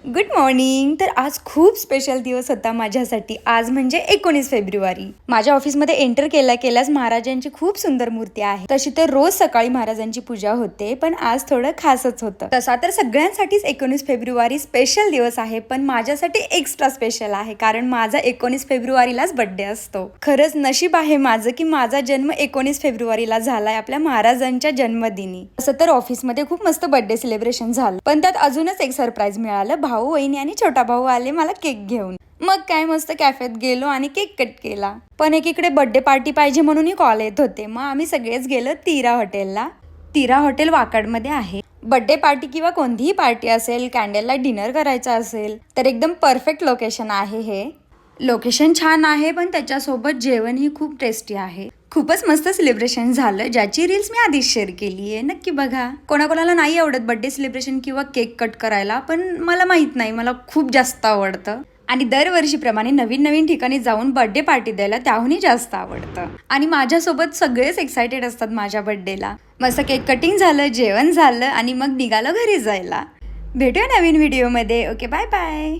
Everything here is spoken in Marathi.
Good morning. तर आज खूप स्पेशल दिवस होता माझ्यासाठी. आज म्हणजे 19 फेब्रुवारी. माझ्या ऑफिसमध्ये एंटर केल्याच महाराजांची खूप सुंदर मूर्ती आहे. तशी तर रोज सकाळी महाराजांची पूजा होते, पण आज थोडं खासच होतं. तसा तर सगळ्यांसाठीच 19 फेब्रुवारी स्पेशल दिवस आहे, पण माझ्यासाठी एक्स्ट्रा स्पेशल आहे, कारण माझा 19 फेब्रुवारीलाच बर्थडे असतो. खरंच नशीब आहे माझं की माझा जन्म 19 फेब्रुवारीला झालाय, आपल्या महाराजांच्या जन्मदिनी. तसं तर ऑफिसमध्ये खूप मस्त बर्थडे सेलिब्रेशन झालं, पण त्यात अजूनच एक सरप्राईज मिळालं. भाऊ, वहिनी आणि छोटा भाऊ आले मला केक घेऊन. मग काय मस्त कॅफेत गेलो आणि केक कट केला. पण एकीकडे बर्थडे पार्टी पाहिजे म्हणूनही कॉल येत होते. मग आम्ही सगळेच गेलो तीरा हॉटेलला. तीरा हॉटेल वाकडमध्ये आहे. बर्थडे पार्टी किंवा कोणतीही पार्टी असेल, कॅन्डल लाईट डिनर करायचा असेल तर एकदम परफेक्ट लोकेशन आहे हे. लोकेशन छान आहे, पण त्याच्यासोबत जेवणही खूप टेस्टी आहे. खूपच मस्त सेलिब्रेशन झालं, ज्याची रील्स मी आधीच शेअर केली आहे, नक्की बघा. कोणाकोणाला नाही आवडत बर्थडे सेलिब्रेशन किंवा केक कट करायला, पण मला माहित नाही, मला खूप जास्त आवडतं. आणि दरवर्षीप्रमाणे नवीन नवीन ठिकाणी जाऊन बर्थडे पार्टी द्यायला त्याहूनही जास्त आवडतं. आणि माझ्यासोबत सगळेच एक्सायटेड असतात माझ्या बर्थडेला. मस्त केक कटिंग झालं, जेवण झालं आणि मग निघालं घरी जायला. भेटूया नवीन व्हिडिओमध्ये. Okay, bye bye.